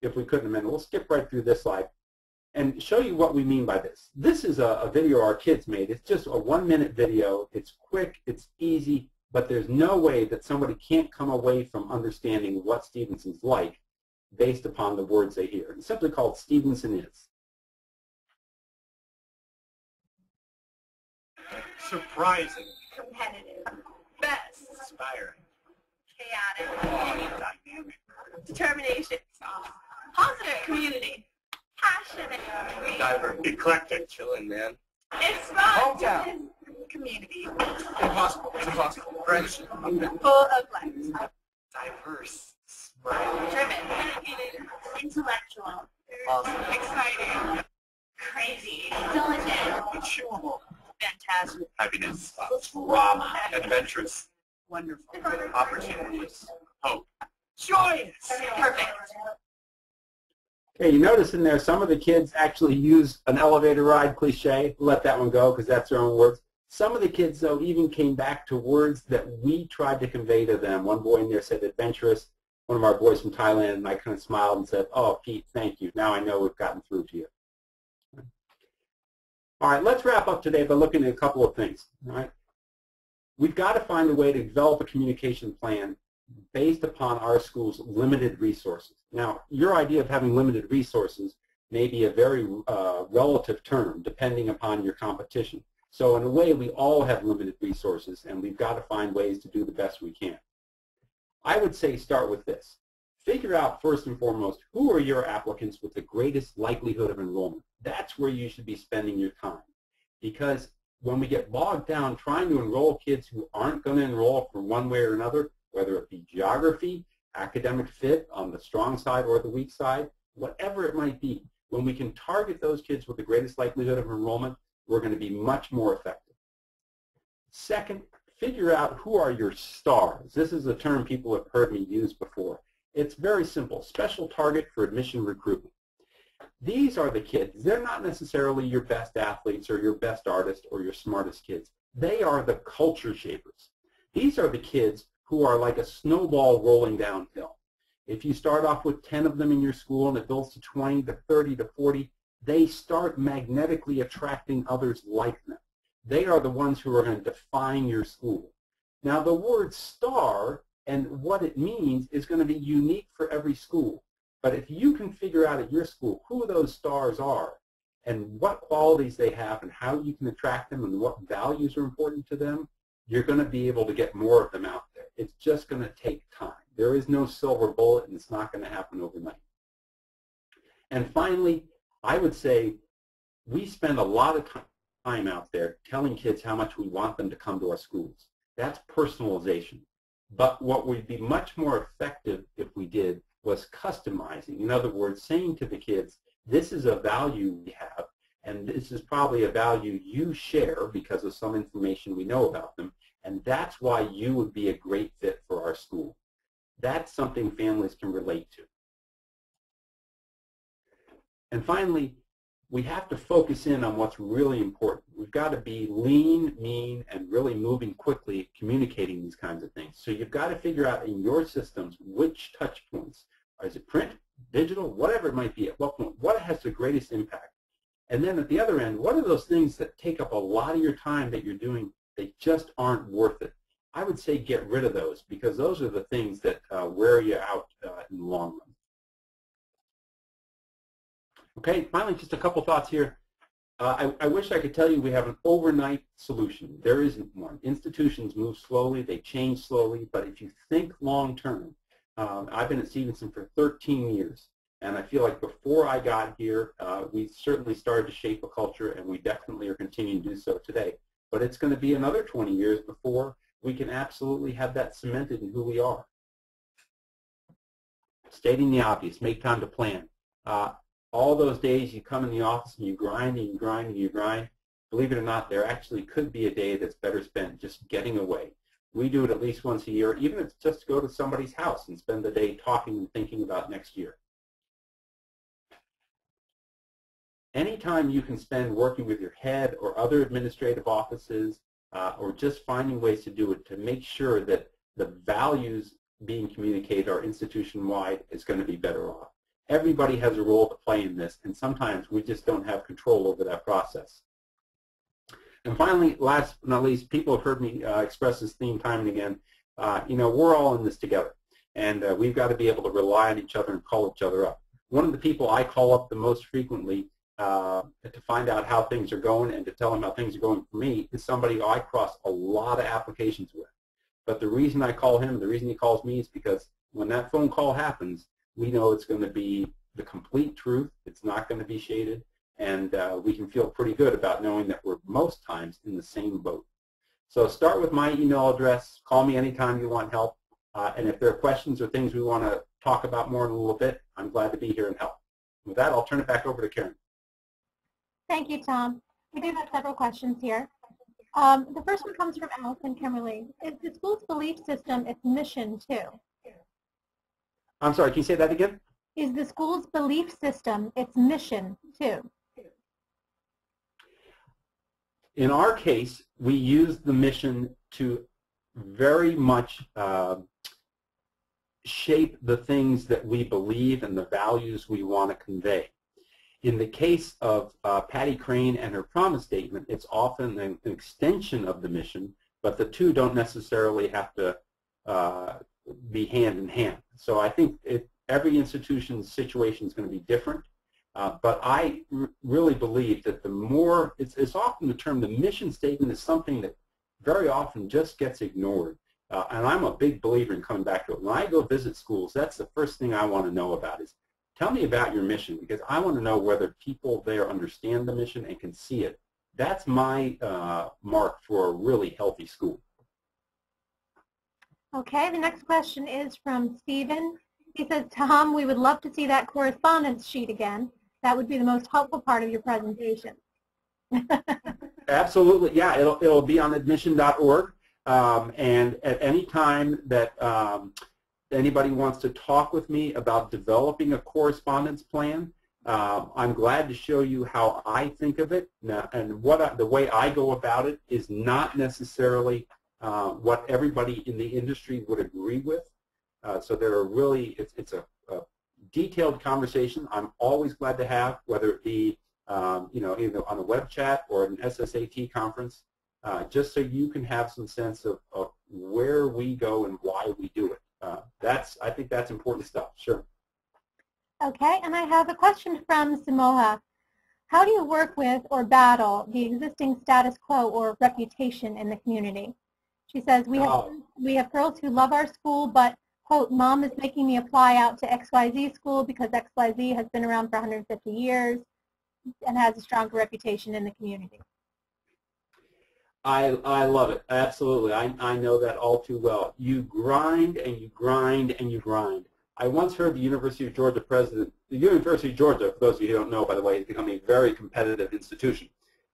if we could in a minute. We'll skip right through this slide and show you what we mean by this. This is a video our kids made. It's just a 1-minute video. It's quick, it's easy, but there's no way that somebody can't come away from understanding what Stevenson's like based upon the words they hear. It's simply called Stevenson Is. Surprising. Competitive. Best. Inspiring. Chaotic. Dynamic. Determination. Positive. Community. Passionate. Diverse. Eclectic. Chilling, man. It's fun. Hometown. Community. Impossible. It's impossible. Friendship. Full of life. Diverse. Sprite. Driven. Dedicated. Intellectual. Awesome. Exciting. Crazy. Diligent. Achievable. Fantastic. Happiness. Drama. Adventurous. Wonderful. Opportunities. Hope. Joyous. Perfect. Okay, you notice in there some of the kids actually use an elevator ride cliche. Let that one go because that's their own words. Some of the kids, though, even came back to words that we tried to convey to them. One boy in there said adventurous. One of our boys from Thailand, and I kind of smiled and said, oh, Pete, thank you. Now I know we've gotten through to you. All right, let's wrap up today by looking at a couple of things. All right, we've got to find a way to develop a communication plan based upon our school's limited resources. Now, your idea of having limited resources may be a very relative term depending upon your competition. So in a way, we all have limited resources, and we've got to find ways to do the best we can. I would say start with this. Figure out first and foremost who are your applicants with the greatest likelihood of enrollment. That's where you should be spending your time. Because when we get bogged down trying to enroll kids who aren't going to enroll for one way or another, whether it be geography, academic fit on the strong side or the weak side, whatever it might be, when we can target those kids with the greatest likelihood of enrollment, we're going to be much more effective. Second, figure out who are your stars. This is a term people have heard me use before. It's very simple. Special target for admission recruitment. These are the kids. They're not necessarily your best athletes or your best artists or your smartest kids. They are the culture shapers. These are the kids who are like a snowball rolling downhill. If you start off with 10 of them in your school and it builds to 20 to 30 to 40, they start magnetically attracting others like them. They are the ones who are going to define your school. Now, the word star and what it means is going to be unique for every school. But if you can figure out at your school who those stars are and what qualities they have and how you can attract them and what values are important to them, you're going to be able to get more of them out there. It's just going to take time. There is no silver bullet, and it's not going to happen overnight. And finally, I would say we spend a lot of time out there telling kids how much we want them to come to our schools. That's personalization. But what would be much more effective if we did was customizing. In other words, saying to the kids, this is a value we have, and this is probably a value you share because of some information we know about them, and that's why you would be a great fit for our school. That's something families can relate to. And finally, we have to focus in on what's really important. We've got to be lean, mean, and really moving quickly at communicating these kinds of things. So you've got to figure out in your systems which touch points. Is it print, digital, whatever it might be, at what point, what has the greatest impact? And then at the other end, what are those things that take up a lot of your time that you're doing that just aren't worth it? I would say get rid of those because those are the things that wear you out in the long run. Okay, finally, just a couple thoughts here. I wish I could tell you we have an overnight solution. There isn't one. Institutions move slowly, they change slowly, but if you think long term, I've been at Stevenson for 13 years, and I feel like before I got here, we certainly started to shape a culture, and we definitely are continuing to do so today. But it's going to be another 20 years before we can absolutely have that cemented in who we are. Stating the obvious, make time to plan. All those days you come in the office and you grind and you grind and you grind, believe it or not, there actually could be a day that's better spent just getting away. We do it at least once a year, even if it's just to go to somebody's house and spend the day talking and thinking about next year. Anytime you can spend working with your head or other administrative offices or just finding ways to do it to make sure that the values being communicated are institution-wide is going to be better off. Everybody has a role to play in this, and sometimes we just don't have control over that process. And finally, last but not least, people have heard me express this theme time and again. You know, we're all in this together, and we've got to be able to rely on each other and call each other up. One of the people I call up the most frequently to find out how things are going and to tell them how things are going for me is somebody I cross a lot of applications with. But the reason I call him, the reason he calls me is because when that phone call happens, we know it's going to be the complete truth. It's not going to be shaded. And we can feel pretty good about knowing that we're most times in the same boat. So start with my email address. Call me anytime you want help. And if there are questions or things we want to talk about more in a little bit, I'm glad to be here and help. With that, I'll turn it back over to Karen. Thank you, Tom. We do have several questions here. The first one comes from Allison Kimberly. Is the school's belief system its mission too? I'm sorry, can you say that again? Is the school's belief system its mission too? In our case, we use the mission to very much shape the things that we believe and the values we want to convey. In the case of Patty Crane and her promise statement, it's often an extension of the mission, but the two don't necessarily have to be hand in hand. So I think every institution's situation is going to be different, but I really believe that the more, it's often the term, the mission statement is something that very often just gets ignored. And I'm a big believer in coming back to it. When I go visit schools, that's the first thing I want to know about is, tell me about your mission, because I want to know whether people there understand the mission and can see it. That's my mark for a really healthy school. Okay, the next question is from Stephen. He says, Tom, we would love to see that correspondence sheet again. That would be the most helpful part of your presentation. Absolutely, yeah, it'll be on admission.org. And at any time that anybody wants to talk with me about developing a correspondence plan, I'm glad to show you how I think of it. Now, and the way I go about it is not necessarily what everybody in the industry would agree with. So there are really, it's a detailed conversation I'm always glad to have, whether it be either on a web chat or an SSAT conference, just so you can have some sense of where we go and why we do it. I think that's important stuff. Sure. Okay, and I have a question from Simoha. How do you work with or battle the existing status quo or reputation in the community? She says, we have girls who love our school, but, quote, mom is making me apply out to XYZ school because XYZ has been around for 150 years and has a stronger reputation in the community. I love it. Absolutely. I know that all too well. You grind and you grind and you grind. I once heard the University of Georgia president, the University of Georgia, for those of you who don't know, by the way, has become a very competitive institution.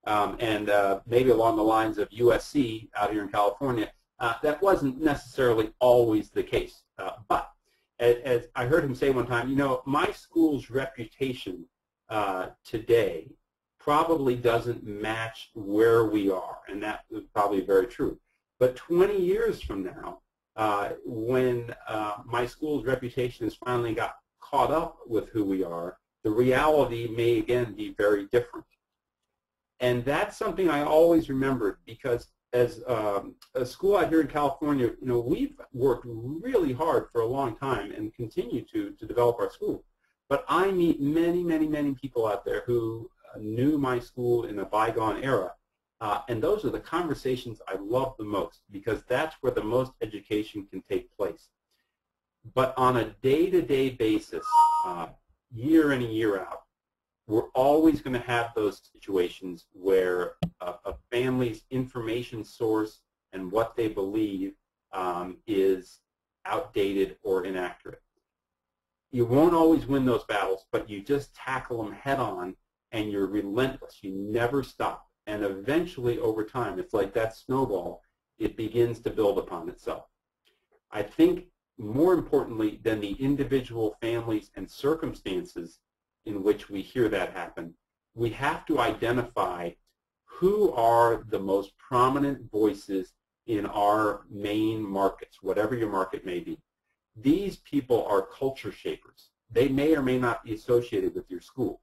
Maybe along the lines of USC out here in California, that wasn't necessarily always the case. But as I heard him say one time, my school's reputation today probably doesn't match where we are, and that is probably very true. But 20 years from now, when my school's reputation has finally got caught up with who we are, the reality may again be very different. And that's something I always remembered, because as a school out here in California, we've worked really hard for a long time and continue to develop our school. But I meet many, many, many people out there who knew my school in a bygone era. And those are the conversations I love the most, because that's where the most education can take place. But on a day-to-day basis, year in and year out, we're always going to have those situations where a family's information source and what they believe is outdated or inaccurate. You won't always win those battles, but you just tackle them head on, and you're relentless. You never stop. And eventually, over time, it's like that snowball, it begins to build upon itself. I think more importantly than the individual families and circumstances in which we hear that happen, we have to identify who are the most prominent voices in our main markets, whatever your market may be. These people are culture shapers. They may or may not be associated with your school.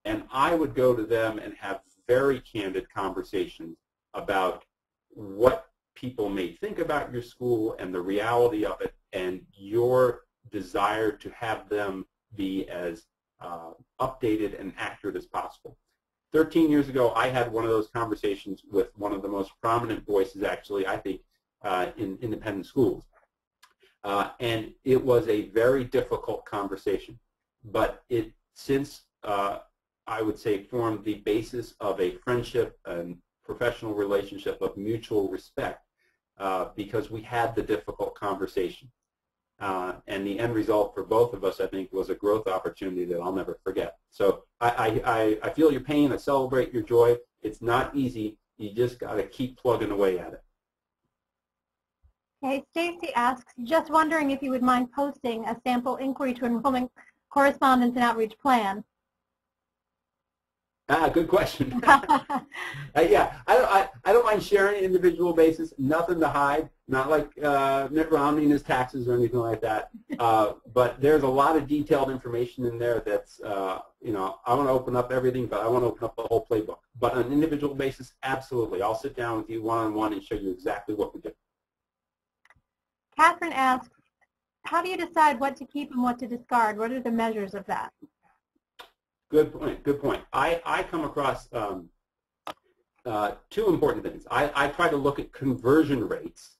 And I would go to them and have very candid conversations about what people may think about your school and the reality of it, and your desire to have them be as updated and accurate as possible. 13 years ago, I had one of those conversations with one of the most prominent voices, actually, I think, in independent schools. And it was a very difficult conversation. But it since, I would say, formed the basis of a friendship and professional relationship of mutual respect, because we had the difficult conversation. And the end result for both of us, I think, was a growth opportunity that I'll never forget. So I feel your pain. I celebrate your joy. It's not easy. You just got to keep plugging away at it. Okay, Stacy asks, just wondering if you would mind posting a sample inquiry to enrollment correspondence and outreach plan. Good question. Yeah, I don't mind sharing an individual basis. Nothing to hide. Not like Mitt Romney and his taxes or anything like that. But there's a lot of detailed information in there that's, I want to open up everything, but I want to open up the whole playbook. But on an individual basis, absolutely. I'll sit down with you one-on-one and show you exactly what we do. Catherine asks, how do you decide what to keep and what to discard? What are the measures of that? Good point. Good point. I come across two important things. I try to look at conversion rates,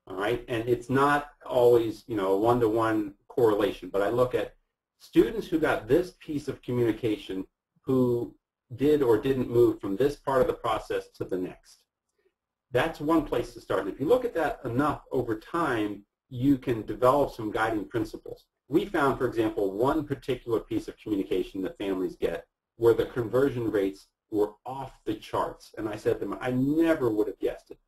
all right, and it's not always a one-to-one correlation, but I look at students who got this piece of communication who did or didn't move from this part of the process to the next. That's one place to start. And if you look at that enough over time, you can develop some guiding principles. We found, for example, one particular piece of communication that families get where the conversion rates were off the charts. And I said to them, I never would have guessed it.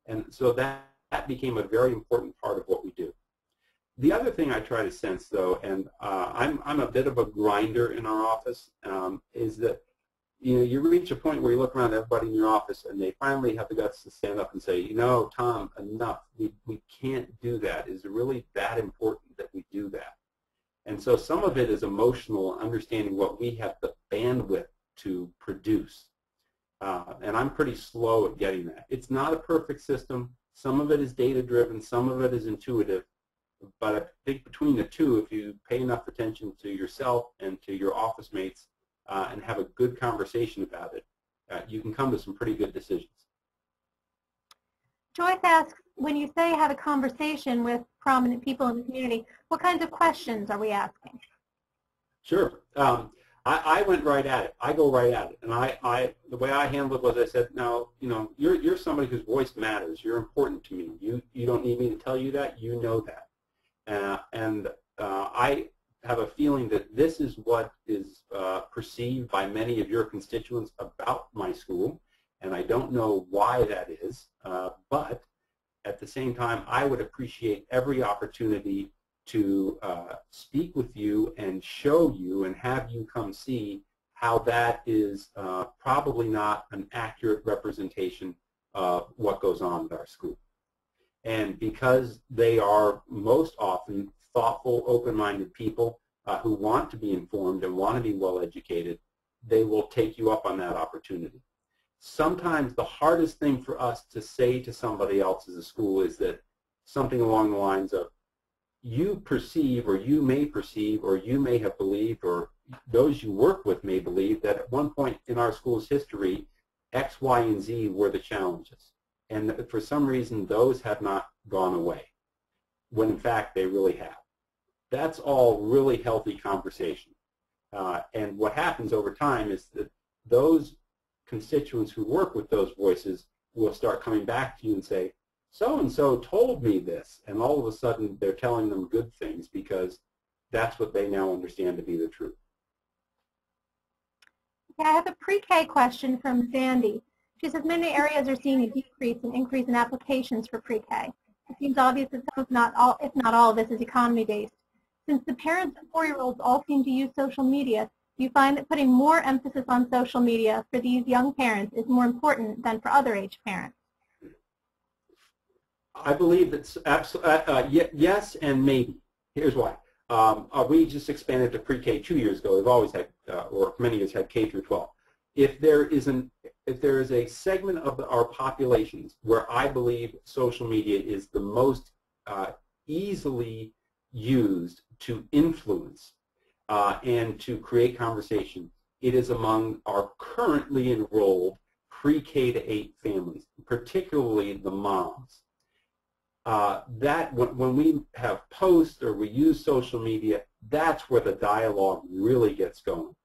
And so that became a very important part of what we do. The other thing I try to sense, though, and I'm a bit of a grinder in our office, is that you reach a point where you look around at everybody in your office and they finally have the guts to stand up and say, Tom, enough. We can't do that. Is it really that important that we do that? And so some of it is emotional, understanding what we have the bandwidth to produce. And I'm pretty slow at getting that. It's not a perfect system. Some of it is data-driven. Some of it is intuitive. But I think between the two, if you pay enough attention to yourself and to your office mates and have a good conversation about it, you can come to some pretty good decisions. Joyce asks, when you say have a conversation with prominent people in the community, what kinds of questions are we asking? Sure. I went right at it. I go right at it. And the way I handled it was I said, now, you're somebody whose voice matters. You're important to me. You don't need me to tell you that. You know that. I have a feeling that this is what is perceived by many of your constituents about my school, and I don't know why that is, but at the same time, I would appreciate every opportunity to speak with you and show you and have you come see how that is probably not an accurate representation of what goes on at our school. And because they are most often thoughtful, open-minded people who want to be informed and want to be well-educated, they will take you up on that opportunity. Sometimes the hardest thing for us to say to somebody else as a school is that something along the lines of, you perceive, or you may perceive, or you may have believed, or those you work with may believe that at one point in our school's history, X, Y, and Z were the challenges. And for some reason, those have not gone away, when in fact they really have. That's all really healthy conversation. And what happens over time is that those constituents who work with those voices will start coming back to you and say, so-and-so told me this, and all of a sudden they're telling them good things because that's what they now understand to be the truth. Yeah, I have a pre-K question from Sandy. She says many areas are seeing a decrease and increase in applications for pre-K. It seems obvious that some, if not all of this is economy-based. Since the parents of 4-year-olds all seem to use social media, do you find that putting more emphasis on social media for these young parents is more important than for other age parents? I believe it's absolutely yes and maybe. Here's why. We just expanded to pre-K 2 years ago. We've always had, or for many years, had K through 12. If there is a segment of our populations where I believe social media is the most easily used to influence and to create conversation, it is among our currently enrolled pre-K to 8 families, particularly the moms. That when we have posts or we use social media, that's where the dialogue really gets going.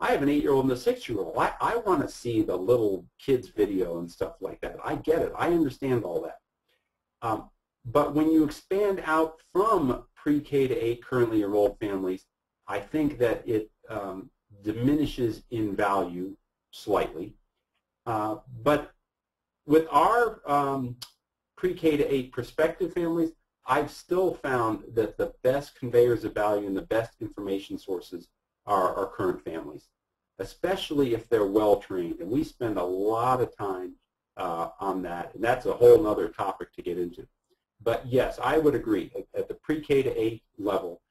I have an 8-year-old and a 6-year-old. I want to see the little kids video and stuff like that. I get it. I understand all that. But when you expand out from pre-K to 8 currently enrolled families, I think that it diminishes in value slightly. But with our pre-K to 8 prospective families, I've still found that the best conveyors of value and the best information sources are our current families, especially if they're well-trained. And we spend a lot of time on that, and that's a whole other topic to get into. But yes, I would agree. At the pre-K to 8 level,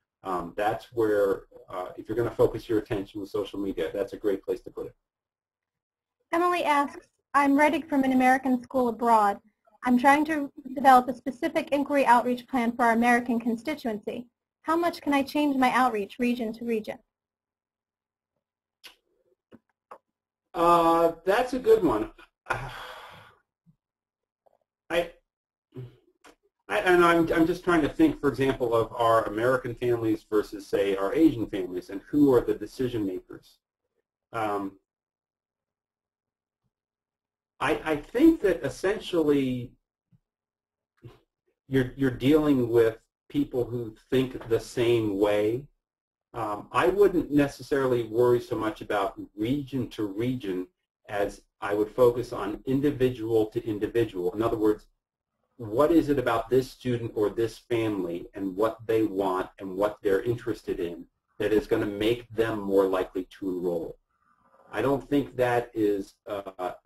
that's where, if you're going to focus your attention with social media, that's a great place to put it. Emily asks, I'm writing from an American school abroad. I'm trying to develop a specific inquiry outreach plan for our American constituency. How much can I change my outreach region to region? That's a good one. I'm just trying to think, for example, of our American families versus, say, our Asian families, and who are the decision makers. I think that essentially you're dealing with people who think the same way. I wouldn't necessarily worry so much about region to region as I would focus on individual to individual. In other words, what is it about this student or this family and what they want and what they're interested in that is going to make them more likely to enroll. I don't think that is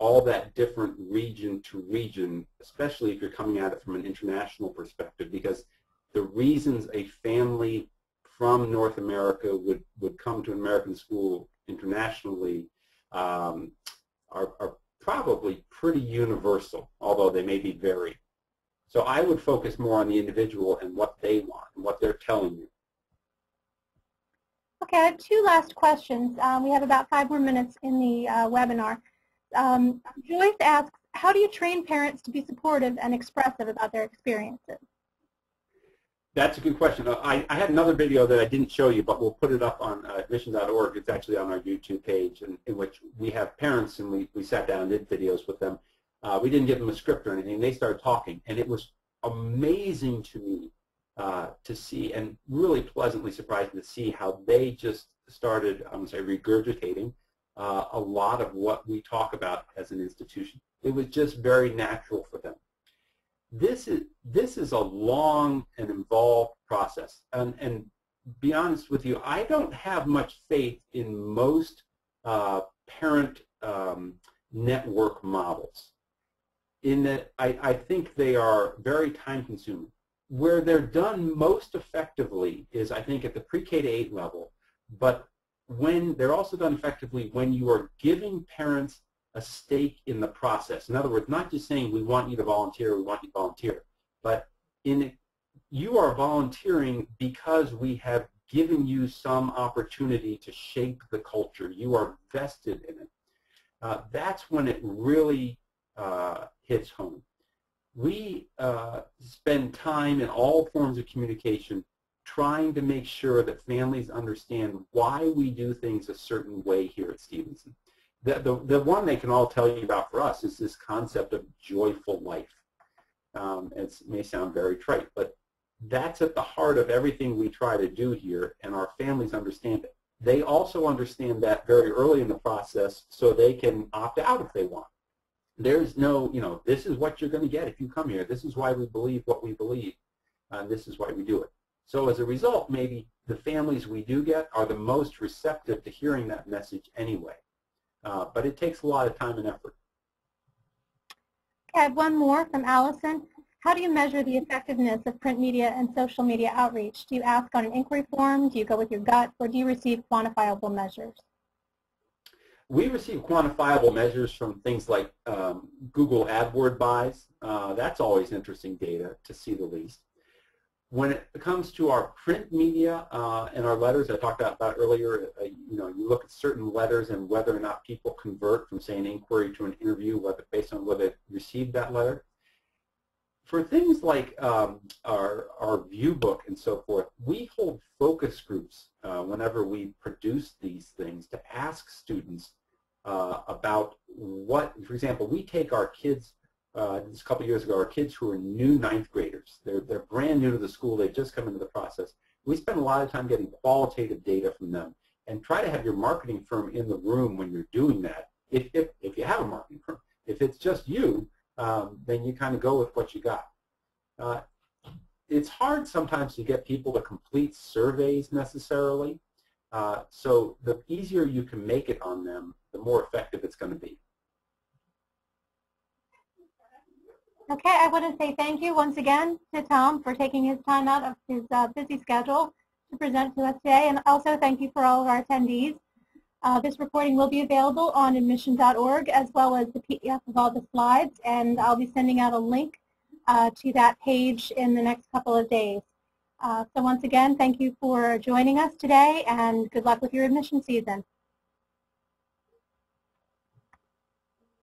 all that different region to region, especially if you're coming at it from an international perspective, because the reasons a family from North America would come to an American school internationally are probably pretty universal, although they may be varied. So I would focus more on the individual and what they want and what they're telling you. Okay, I have two last questions. We have about 5 more minutes in the webinar. Joyce asks, how do you train parents to be supportive and expressive about their experiences? That's a good question. I had another video that I didn't show you, but we'll put it up on admission.org. It's actually on our YouTube page, in which we have parents, and we sat down and did videos with them. We didn't give them a script or anything. They started talking, and it was amazing to me to see, and really pleasantly surprising to see how they just started, I'm going to say, regurgitating a lot of what we talk about as an institution. It was just very natural for them. This is a long and involved process, and be honest with you, I don't have much faith in most parent network models, in that I think they are very time-consuming. Where they're done most effectively is, I think, at the pre-K to 8 level, but when they're also done effectively when you are giving parents a stake in the process. In other words, not just saying we want you to volunteer, we want you to volunteer, but you are volunteering because we have given you some opportunity to shape the culture. You are vested in it. That's when it really hits home. We spend time in all forms of communication trying to make sure that families understand why we do things a certain way here at Stevenson. The one they can all tell you about for us is this concept of joyful life. It may sound very trite, but that's at the heart of everything we try to do here, and our families understand it. They also understand that very early in the process, so they can opt out if they want. There's no, this is what you're going to get if you come here. This is why we believe what we believe, and this is why we do it. So as a result, maybe the families we do get are the most receptive to hearing that message anyway. But it takes a lot of time and effort. Okay, I have one more from Allison. How do you measure the effectiveness of print media and social media outreach? Do you ask on an inquiry form? Do you go with your gut? Or do you receive quantifiable measures? We receive quantifiable measures from things like Google AdWord buys. That's always interesting data, to see the least. When it comes to our print media and our letters, I talked about earlier, you look at certain letters and whether or not people convert from, say, an inquiry to an interview, based on whether they received that letter. For things like our view book and so forth, we hold focus groups whenever we produce these things to ask students about what, for example, we take our kids, this a couple years ago, our kids who are new 9th graders. They're brand new to the school. They've just come into the process. We spend a lot of time getting qualitative data from them, and try to have your marketing firm in the room when you're doing that, if you have a marketing firm. If it's just you, then you kind of go with what you got. It's hard sometimes to get people to complete surveys necessarily, so the easier you can make it on them, the more effective it's going to be. Okay, I want to say thank you once again to Tom for taking his time out of his busy schedule to present to us today, and also thank you for all of our attendees. This recording will be available on admission.org, as well as the PDF of all the slides, and I'll be sending out a link to that page in the next couple of days. So once again, thank you for joining us today, and good luck with your admission season.